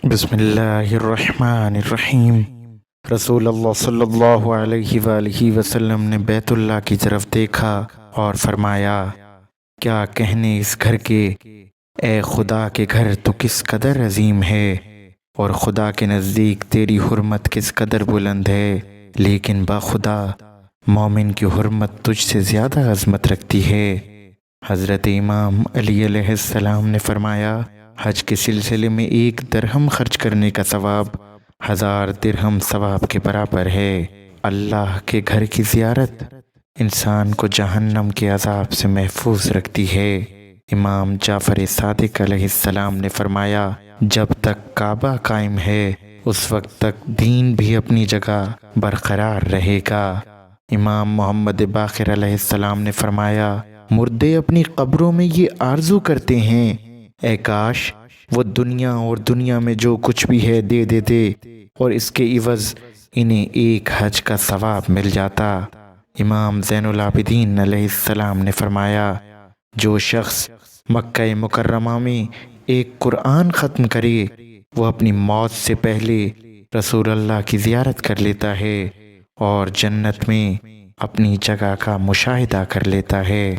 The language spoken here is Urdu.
بسم اللہ الرحمن الرحیم۔ رسول اللہ صلی اللہ علیہ وآلہ وسلم نے بیت اللہ کی طرف دیکھا اور فرمایا، کیا کہنے اس گھر کے، اے خدا کے گھر تو کس قدر عظیم ہے، اور خدا کے نزدیک تیری حرمت کس قدر بلند ہے، لیکن باخدا مومن کی حرمت تجھ سے زیادہ عظمت رکھتی ہے۔ حضرت امام علی علیہ السلام نے فرمایا، حج کے سلسلے میں 1 درہم خرچ کرنے کا ثواب 1000 درہم ثواب کے برابر ہے۔ اللہ کے گھر کی زیارت انسان کو جہنم کے عذاب سے محفوظ رکھتی ہے۔ امام جعفر صادق علیہ السلام نے فرمایا، جب تک کعبہ قائم ہے اس وقت تک دین بھی اپنی جگہ برقرار رہے گا۔ امام محمد باقر علیہ السلام نے فرمایا، مردے اپنی قبروں میں یہ آرزو کرتے ہیں، اے کاش وہ دنیا اور دنیا میں جو کچھ بھی ہے دے دیتے اور اس کے عوض انہیں ایک حج کا ثواب مل جاتا۔ امام زین العابدین علیہ السلام نے فرمایا، جو شخص مکہ مکرمہ میں ایک قرآن ختم کرے وہ اپنی موت سے پہلے رسول اللہ کی زیارت کر لیتا ہے اور جنت میں اپنی جگہ کا مشاہدہ کر لیتا ہے۔